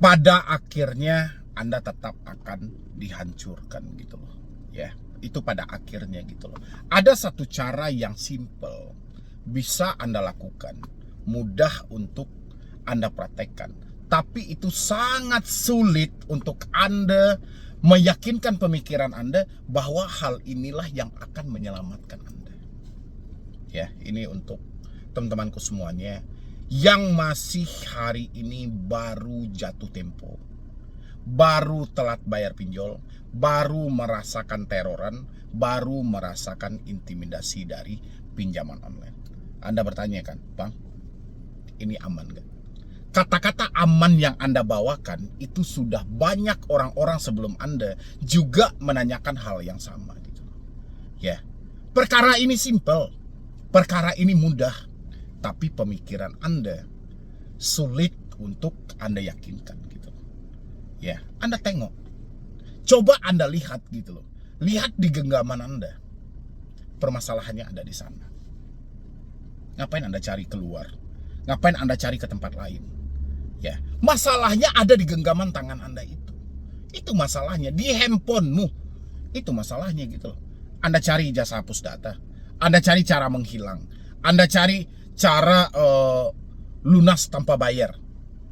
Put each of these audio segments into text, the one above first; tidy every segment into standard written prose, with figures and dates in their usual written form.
pada akhirnya Anda tetap akan dihancurkan gitu loh. Ya, itu pada akhirnya gitu loh. Ada satu cara yang simple bisa Anda lakukan, mudah untuk Anda praktekkan, tapi itu sangat sulit untuk Anda meyakinkan pemikiran Anda bahwa hal inilah yang akan menyelamatkan Anda. Ya, ini untuk teman-temanku semuanya yang masih hari ini baru jatuh tempo, baru telat bayar pinjol, baru merasakan teroran, baru merasakan intimidasi dari pinjaman online. Anda bertanya kan, Bang, ini aman gak? Kata-kata aman yang Anda bawakan itu sudah banyak orang-orang sebelum Anda juga menanyakan hal yang sama gitu. Ya, perkara ini simple, perkara ini mudah, tapi pemikiran Anda sulit untuk Anda yakinkan gitu. Ya, Anda tengok, coba Anda lihat gitu loh, lihat di genggaman Anda, permasalahannya ada di sana. Ngapain Anda cari keluar? Ngapain Anda cari ke tempat lain? Ya, masalahnya ada di genggaman tangan Anda itu. Itu masalahnya di handphonemu. Itu masalahnya gitu loh. Anda cari jasa hapus data, Anda cari cara menghilang, Anda cari cara lunas tanpa bayar.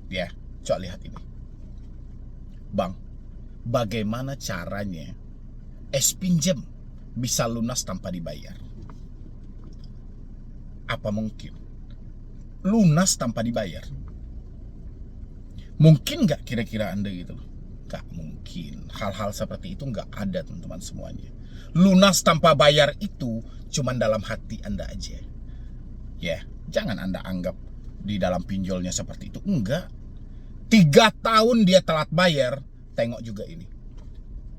Ya, coba lihat ini. Bang, bagaimana caranya pinjam bisa lunas tanpa dibayar? Apa mungkin lunas tanpa dibayar? Mungkin nggak kira-kira Anda gitu loh? Nggak mungkin. Hal-hal seperti itu nggak ada, teman-teman semuanya. Lunas tanpa bayar itu cuman dalam hati Anda aja. Ya, jangan Anda anggap di dalam pinjolnya seperti itu. Enggak. 3 tahun dia telat bayar. Tengok juga ini.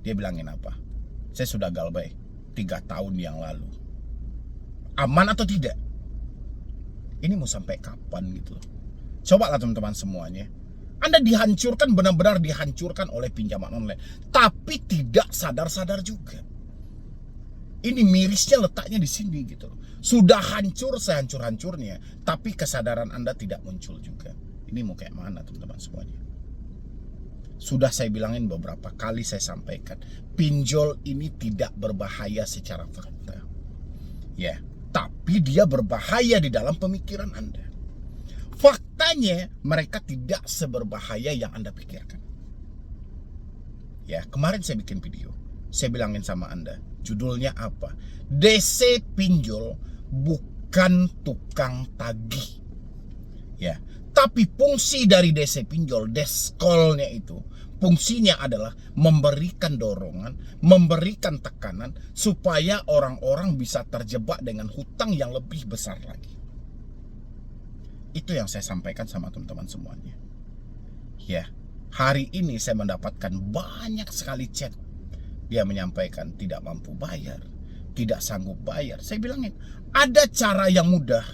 Dia bilangin apa? Saya sudah galbay 3 tahun yang lalu. Aman atau tidak? Ini mau sampai kapan gitu loh? Cobalah teman-teman semuanya. Anda dihancurkan, benar-benar dihancurkan oleh pinjaman online, tapi tidak sadar-sadar juga. Ini mirisnya letaknya di sini gitu loh. Sudah hancur sehancur-hancurnya, tapi kesadaran Anda tidak muncul juga. Ini mau kayak mana teman-teman semuanya? Sudah saya bilangin beberapa kali, saya sampaikan, pinjol ini tidak berbahaya secara fakta. Ya, tapi dia berbahaya di dalam pemikiran Anda. Faktanya mereka tidak seberbahaya yang Anda pikirkan. Ya, kemarin saya bikin video, saya bilangin sama Anda, judulnya apa? DC pinjol bukan tukang tagih. Ya, tapi fungsi dari DC pinjol, deskolnya itu, fungsinya adalah memberikan dorongan, memberikan tekanan supaya orang-orang bisa terjebak dengan hutang yang lebih besar lagi. Itu yang saya sampaikan sama teman-teman semuanya. Ya, hari ini saya mendapatkan banyak sekali chat. Dia menyampaikan tidak mampu bayar, tidak sanggup bayar. Saya bilangin, ada cara yang mudah,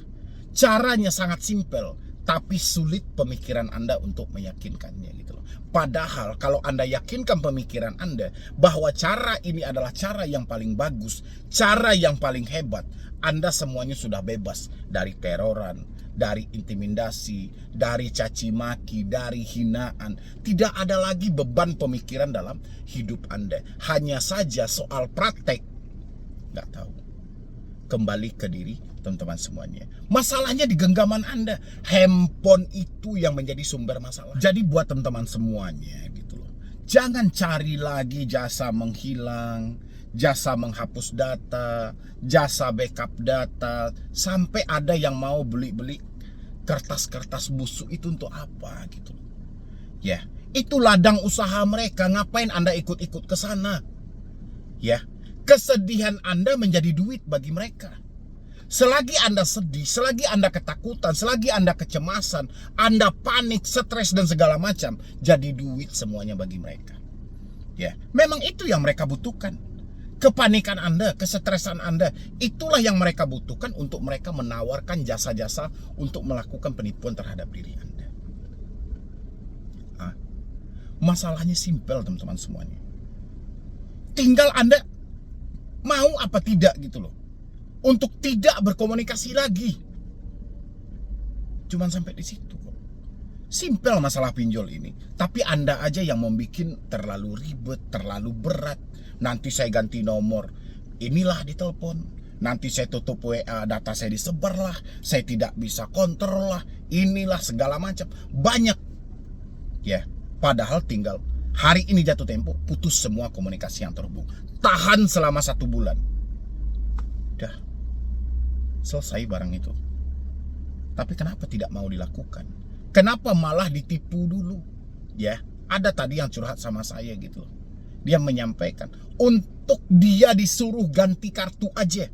caranya sangat simpel, tapi sulit pemikiran Anda untuk meyakinkannya gitu loh. Padahal kalau Anda yakinkan pemikiran Anda bahwa cara ini adalah cara yang paling bagus, cara yang paling hebat, Anda semuanya sudah bebas dari teroran, dari intimidasi, dari caci maki, dari hinaan. Tidak ada lagi beban pemikiran dalam hidup Anda. Hanya saja soal praktek, nggak tahu. Kembali ke diri teman-teman semuanya. Masalahnya di genggaman Anda. Handphone itu yang menjadi sumber masalah. Jadi buat teman-teman semuanya gitu loh, jangan cari lagi jasa menghilang, jasa menghapus data, jasa backup data, sampai ada yang mau beli-beli kertas-kertas busuk itu untuk apa gitu. Ya, itu ladang usaha mereka, ngapain Anda ikut-ikut ke sana? Ya, kesedihan Anda menjadi duit bagi mereka. Selagi Anda sedih, selagi Anda ketakutan, selagi Anda kecemasan, Anda panik, stres dan segala macam, jadi duit semuanya bagi mereka. Ya, memang itu yang mereka butuhkan. Kepanikan Anda, kesetresan Anda, itulah yang mereka butuhkan untuk mereka menawarkan jasa-jasa untuk melakukan penipuan terhadap diri Anda. Masalahnya simpel teman-teman semuanya. Tinggal Anda mau apa tidak gitu loh, untuk tidak berkomunikasi lagi. Cuman sampai di situ kok. Simpel masalah pinjol ini, tapi Anda aja yang membuat terlalu ribet, terlalu berat. Nanti saya ganti nomor, inilah ditelepon. Nanti saya tutup WA, data saya disebar lah, saya tidak bisa kontrol lah, inilah segala macam. Banyak. Ya, padahal tinggal hari ini jatuh tempo, putus semua komunikasi yang terhubung. Tahan selama 1 bulan. Udah, selesai barang itu. Tapi kenapa tidak mau dilakukan? Kenapa malah ditipu dulu? Ya, ada tadi yang curhat sama saya gitu loh. Dia menyampaikan untuk dia disuruh ganti kartu aja.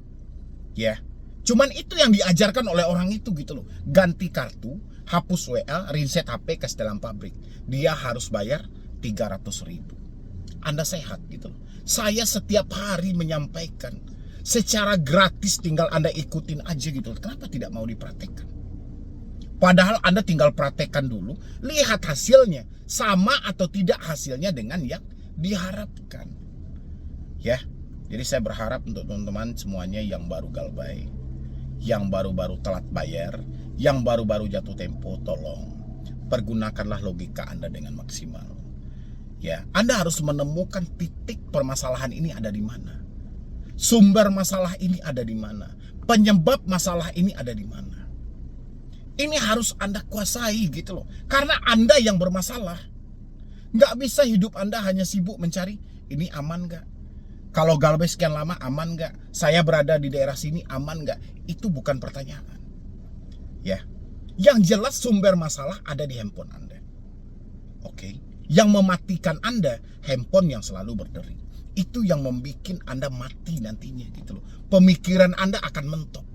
Ya, cuman itu yang diajarkan oleh orang itu gitu loh. Ganti kartu, hapus WA, reset HP ke setelan pabrik. Dia harus bayar 300.000. Anda sehat gitu loh. Saya setiap hari menyampaikan secara gratis, tinggal Anda ikutin aja gitu loh. Kenapa tidak mau dipraktekkan? Padahal Anda tinggal praktekkan dulu, lihat hasilnya sama atau tidak hasilnya dengan yang diharapkan. Ya, jadi saya berharap untuk teman-teman semuanya yang baru galbay, yang baru-baru telat bayar, yang baru-baru jatuh tempo, tolong pergunakanlah logika Anda dengan maksimal. Ya, Anda harus menemukan titik permasalahan ini ada di mana. Sumber masalah ini ada di mana. Penyebab masalah ini ada di mana. Ini harus Anda kuasai gitu loh. Karena Anda yang bermasalah. Nggak bisa hidup Anda hanya sibuk mencari ini aman nggak? Kalau galbay sekian lama aman nggak? Saya berada di daerah sini aman nggak? Itu bukan pertanyaan. Ya, yang jelas sumber masalah ada di handphone Anda. Oke, yang mematikan Anda handphone yang selalu berdering. Itu yang membuat Anda mati nantinya gitu loh. Pemikiran Anda akan mentok.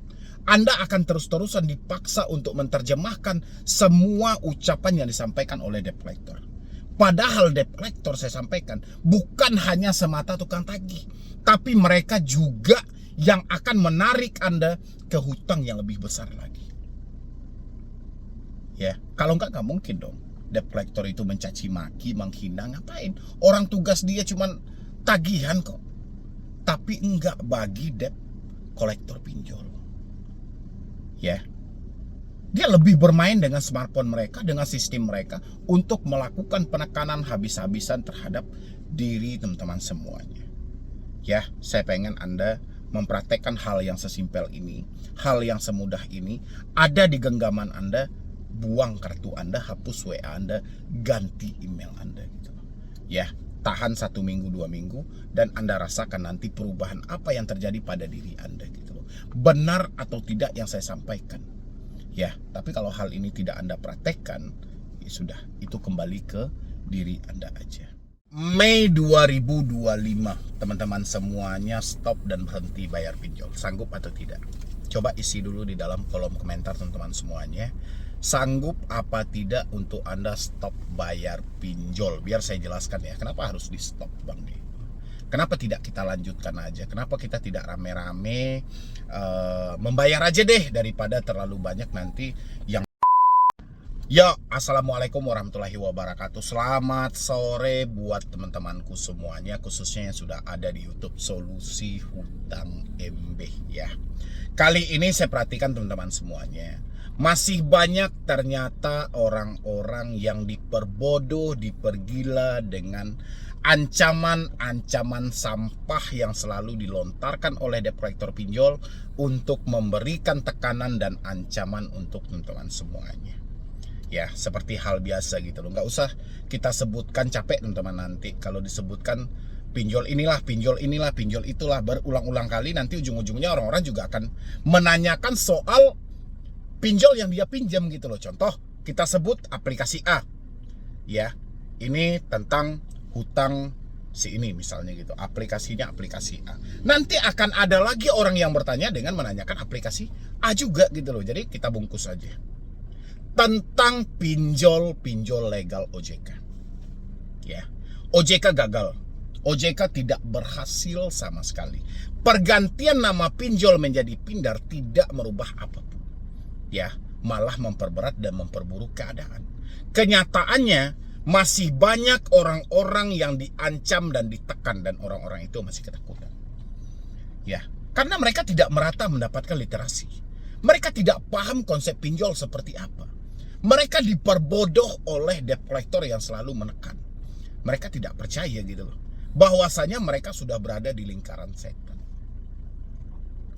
Anda akan terus-terusan dipaksa untuk menerjemahkan semua ucapan yang disampaikan oleh debt collector. Padahal debt collector saya sampaikan bukan hanya semata tukang tagih, tapi mereka juga yang akan menarik Anda ke hutang yang lebih besar lagi. Ya, kalau nggak mungkin dong. Debt collector itu mencaci maki, menghina, ngapain? Orang tugas dia cuman tagihan kok. Tapi enggak bagi debt collector pinjol. Ya, dia lebih bermain dengan smartphone mereka, dengan sistem mereka untuk melakukan penekanan habis-habisan terhadap diri teman-teman semuanya. Ya, saya pengen Anda mempraktekkan hal yang sesimpel ini, hal yang semudah ini, ada di genggaman Anda. Buang kartu Anda, hapus WA Anda, ganti email Anda gitu. Ya, tahan 1 minggu, 2 minggu, dan Anda rasakan nanti perubahan apa yang terjadi pada diri Anda gitu loh. Benar atau tidak yang saya sampaikan. Ya, tapi kalau hal ini tidak Anda praktekkan, ya sudah, itu kembali ke diri Anda aja. Mei 2025, teman-teman semuanya stop dan berhenti bayar pinjol. Sanggup atau tidak? Coba isi dulu di dalam kolom komentar teman-teman semuanya. Sanggup apa tidak untuk Anda stop bayar pinjol? Biar saya jelaskan ya, kenapa harus di stop Bang nih? Kenapa tidak kita lanjutkan aja? Kenapa kita tidak rame-rame membayar aja deh, daripada terlalu banyak nanti yang... Ya, assalamualaikum warahmatullahi wabarakatuh. Selamat sore buat teman-temanku semuanya, khususnya yang sudah ada di YouTube Solusi Hutang MB ya. Kali ini saya perhatikan teman-teman semuanya, masih banyak ternyata orang-orang yang diperbodoh, dipergila dengan ancaman-ancaman sampah yang selalu dilontarkan oleh debt collector pinjol untuk memberikan tekanan dan ancaman untuk teman-teman semuanya. Ya, seperti hal biasa gitu loh. Nggak usah kita sebutkan, capek teman-teman nanti kalau disebutkan pinjol inilah, pinjol inilah, pinjol itulah berulang-ulang kali, nanti ujung-ujungnya orang-orang juga akan menanyakan soal pinjol yang dia pinjam gitu loh. Contoh, kita sebut aplikasi A. Ya, ini tentang hutang si ini misalnya gitu. Aplikasinya aplikasi A. Nanti akan ada lagi orang yang bertanya dengan menanyakan aplikasi A juga gitu loh. Jadi kita bungkus aja. Tentang pinjol legal OJK. Ya. OJK gagal. OJK tidak berhasil sama sekali. Pergantian nama pinjol menjadi pindar tidak merubah apapun. Ya, malah memperberat dan memperburuk keadaan. Kenyataannya masih banyak orang-orang yang diancam dan ditekan, dan orang-orang itu masih ketakutan. Ya, karena mereka tidak merata mendapatkan literasi. Mereka tidak paham konsep pinjol seperti apa. Mereka diperbodoh oleh debt collector yang selalu menekan. Mereka tidak percaya gitu loh, bahwasanya mereka sudah berada di lingkaran setan.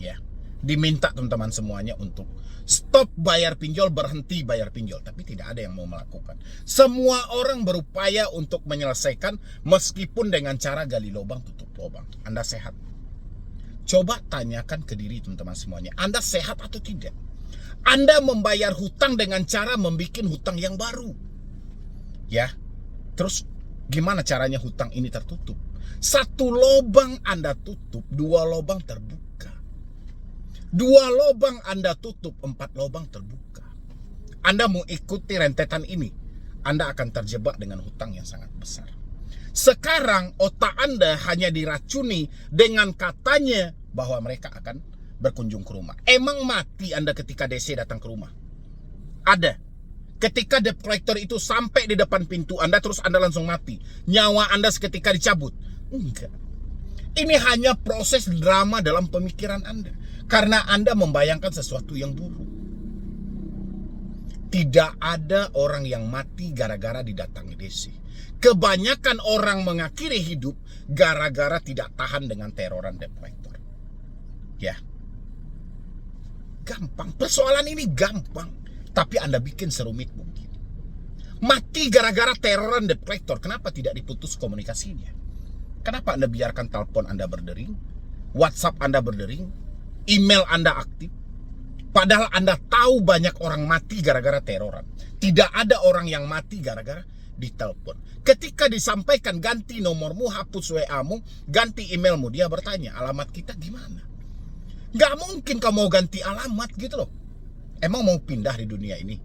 Ya, diminta teman-teman semuanya untuk stop bayar pinjol, berhenti bayar pinjol, tapi tidak ada yang mau melakukan. Semua orang berupaya untuk menyelesaikan meskipun dengan cara gali lubang tutup lubang. Anda sehat? Coba tanyakan ke diri teman-teman semuanya, Anda sehat atau tidak? Anda membayar hutang dengan cara membuat hutang yang baru. Ya, terus gimana caranya hutang ini tertutup? Satu lubang Anda tutup, 2 lubang terbuka. 2 lubang Anda tutup, 4 lubang terbuka. Anda mau ikuti rentetan ini, Anda akan terjebak dengan hutang yang sangat besar. Sekarang otak Anda hanya diracuni dengan katanya bahwa mereka akan berkunjung ke rumah. Emang mati Anda ketika DC datang ke rumah? Ada. Ketika debt collector itu sampai di depan pintu Anda, terus Anda langsung mati, nyawa Anda seketika dicabut? Enggak. Ini hanya proses drama dalam pemikiran Anda, karena Anda membayangkan sesuatu yang buruk. Tidak ada orang yang mati gara-gara didatangi DC. Kebanyakan orang mengakhiri hidup gara-gara tidak tahan dengan teroran debt collector. Ya, gampang. Persoalan ini gampang, tapi Anda bikin serumit mungkin. Mati gara-gara teroran debt collector, kenapa tidak diputus komunikasinya? Kenapa Anda biarkan telepon Anda berdering, WhatsApp Anda berdering, email Anda aktif? Padahal Anda tahu banyak orang mati gara-gara teroran. Tidak ada orang yang mati gara-gara ditelepon. Ketika disampaikan ganti nomormu, hapus WA-mu, ganti emailmu, dia bertanya, alamat kita gimana? Gak mungkin kamu mau ganti alamat gitu loh. Emang mau pindah di dunia ini?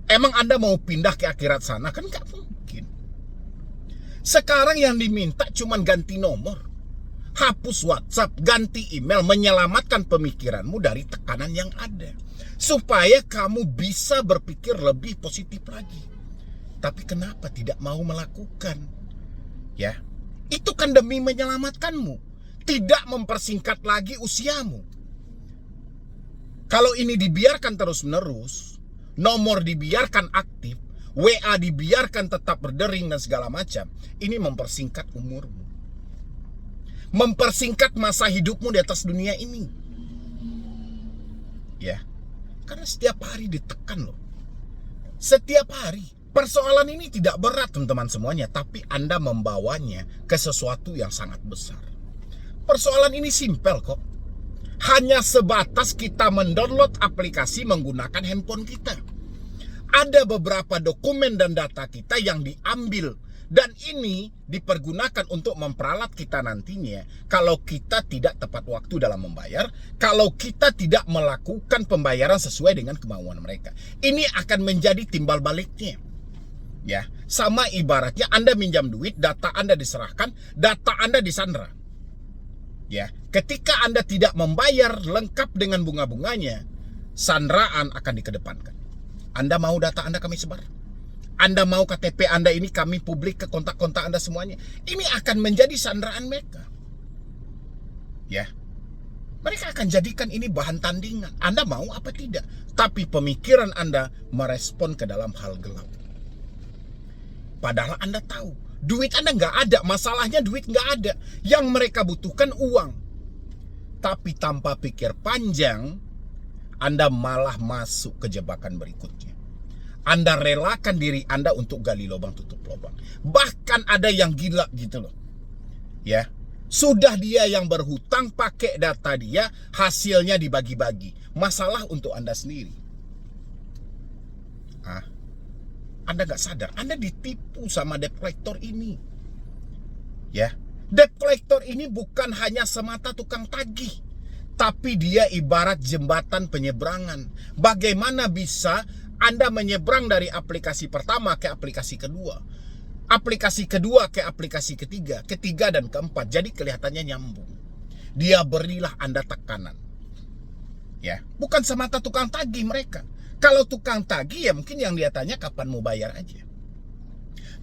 Emang Anda mau pindah ke akhirat sana? Kan gak mungkin. Sekarang yang diminta cuman ganti nomor, hapus WhatsApp, ganti email, menyelamatkan pemikiranmu dari tekanan yang ada, supaya kamu bisa berpikir lebih positif lagi. Tapi kenapa tidak mau melakukan? Ya, itu kan demi menyelamatkanmu, tidak mempersingkat lagi usiamu. Kalau ini dibiarkan terus-menerus, nomor dibiarkan aktif, WA dibiarkan tetap berdering dan segala macam, ini mempersingkat umurmu, mempersingkat masa hidupmu di atas dunia ini. Ya, karena setiap hari ditekan loh. Setiap hari. Persoalan ini tidak berat teman-teman semuanya, tapi Anda membawanya ke sesuatu yang sangat besar. Persoalan ini simpel kok. Hanya sebatas kita mendownload aplikasi menggunakan handphone kita. Ada beberapa dokumen dan data kita yang diambil, dan ini dipergunakan untuk memperalat kita nantinya kalau kita tidak tepat waktu dalam membayar, kalau kita tidak melakukan pembayaran sesuai dengan kemauan mereka. Ini akan menjadi timbal baliknya. Ya, sama ibaratnya Anda minjam duit, data Anda diserahkan, data Anda disandra. Ya, ketika Anda tidak membayar lengkap dengan bunga-bunganya, sandraan akan dikedepankan. Anda mau data Anda kami sebar? Anda mau KTP Anda ini kami publik ke kontak-kontak Anda semuanya? Ini akan menjadi sandraan mereka. Ya, mereka akan jadikan ini bahan tandingan. Anda mau apa tidak? Tapi pemikiran Anda merespon ke dalam hal gelap. Padahal Anda tahu, duit Anda nggak ada. Masalahnya duit nggak ada. Yang mereka butuhkan uang. Tapi tanpa pikir panjang, Anda malah masuk ke jebakan berikutnya. Anda relakan diri Anda untuk gali lubang tutup lubang. Bahkan ada yang gila gitu loh. Ya, sudah dia yang berhutang, pakai data dia, hasilnya dibagi-bagi. Masalah untuk Anda sendiri. Anda nggak sadar, Anda ditipu sama debt collector ini. Ya, debt collector ini bukan hanya semata tukang tagih, tapi dia ibarat jembatan penyeberangan. Bagaimana bisa Anda menyeberang dari aplikasi pertama ke aplikasi kedua, aplikasi kedua ke aplikasi ketiga, ketiga dan keempat? Jadi kelihatannya nyambung. Dia berilah Anda tekanan. Ya, bukan semata tukang tagih mereka. Kalau tukang tagih ya mungkin yang dia tanya kapan mau bayar aja.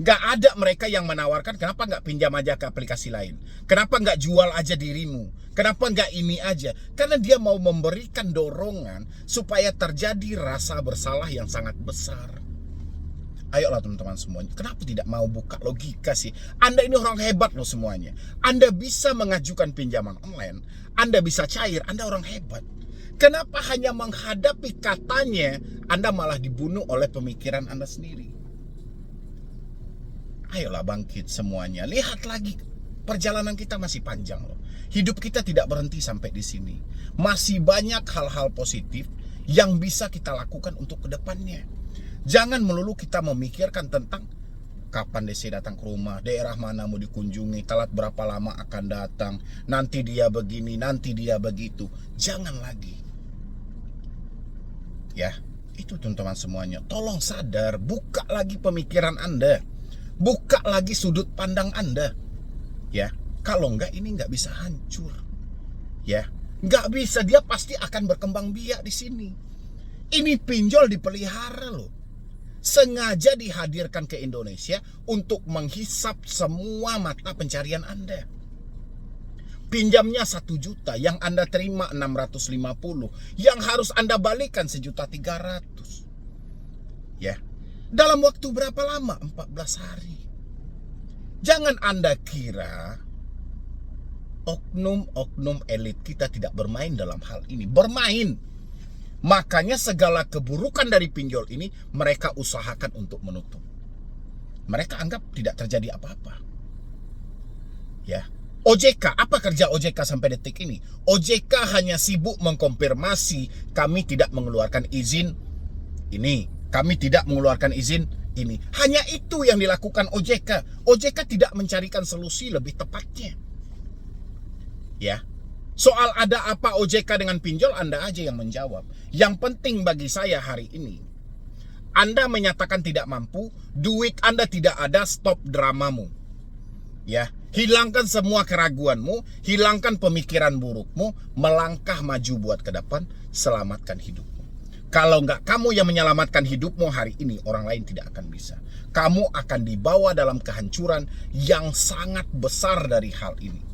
Nggak ada mereka yang menawarkan, kenapa nggak pinjam aja ke aplikasi lain? Kenapa nggak jual aja dirimu? Kenapa nggak ini aja? Karena dia mau memberikan dorongan supaya terjadi rasa bersalah yang sangat besar. Ayolah teman-teman semuanya, kenapa tidak mau buka logika sih? Anda ini orang hebat loh semuanya. Anda bisa mengajukan pinjaman online, Anda bisa cair, Anda orang hebat. Kenapa hanya menghadapi katanya, Anda malah dibunuh oleh pemikiran Anda sendiri? Ayolah bangkit semuanya, lihat lagi. Perjalanan kita masih panjang loh. Hidup kita tidak berhenti sampai di sini. Masih banyak hal-hal positif yang bisa kita lakukan untuk kedepannya. Jangan melulu kita memikirkan tentang kapan DC datang ke rumah, daerah mana mau dikunjungi, telat berapa lama akan datang, nanti dia begini, nanti dia begitu. Jangan lagi. Ya, itu teman-teman semuanya. Tolong sadar, buka lagi pemikiran Anda. Buka lagi sudut pandang Anda. Ya, kalau enggak ini enggak bisa hancur. Ya, enggak bisa, dia pasti akan berkembang biak di sini. Ini pinjol dipelihara loh. Sengaja dihadirkan ke Indonesia untuk menghisap semua mata pencarian Anda. Pinjamnya 1 juta, yang Anda terima 650, yang harus Anda balikan 1.300.000. Ya. Dalam waktu berapa lama? 14 hari. Jangan Anda kira oknum-oknum elit kita tidak bermain dalam hal ini. Bermain. Makanya segala keburukan dari pinjol ini mereka usahakan untuk menutup. Mereka anggap tidak terjadi apa-apa. Ya. OJK, apa kerja OJK sampai detik ini? OJK hanya sibuk mengkonfirmasi kami tidak mengeluarkan izin ini, kami tidak mengeluarkan izin ini. Hanya itu yang dilakukan OJK. OJK tidak mencarikan solusi lebih tepatnya. Ya. Soal ada apa OJK dengan pinjol, Anda aja yang menjawab. Yang penting bagi saya hari ini, Anda menyatakan tidak mampu, duit Anda tidak ada, stop dramamu. Ya, hilangkan semua keraguanmu, hilangkan pemikiran burukmu, melangkah maju buat ke depan, selamatkan hidupmu. Kalau nggak kamu yang menyelamatkan hidupmu hari ini, orang lain tidak akan bisa. Kamu akan dibawa dalam kehancuran yang sangat besar dari hal ini.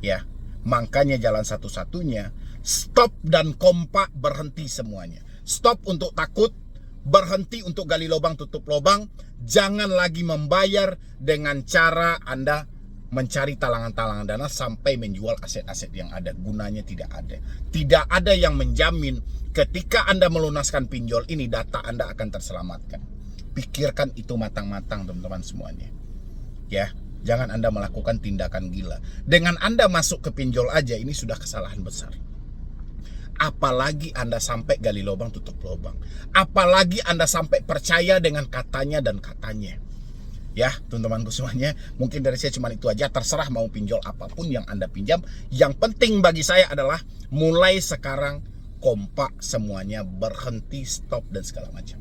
Ya. Makanya jalan satu-satunya, stop dan kompak, berhenti semuanya. Stop untuk takut, berhenti untuk gali lubang tutup lubang. Jangan lagi membayar dengan cara Anda mencari talangan-talangan dana sampai menjual aset-aset yang ada. Gunanya tidak ada. Tidak ada yang menjamin ketika Anda melunaskan pinjol ini, data Anda akan terselamatkan. Pikirkan itu matang-matang teman-teman semuanya. Ya. Jangan Anda melakukan tindakan gila. Dengan Anda masuk ke pinjol aja, ini sudah kesalahan besar. Apalagi Anda sampai gali lubang tutup lubang. Apalagi Anda sampai percaya dengan katanya dan katanya. Ya, teman-temanku semuanya, mungkin dari saya cuma itu aja. Terserah mau pinjol apapun yang Anda pinjam. Yang penting bagi saya adalah mulai sekarang kompak semuanya, berhenti, stop dan segala macam.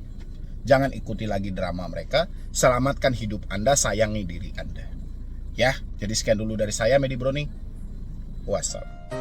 Jangan ikuti lagi drama mereka. Selamatkan hidup Anda, sayangi diri Anda. Ya, jadi sekian dulu dari saya, Medi Browning. Wassalam.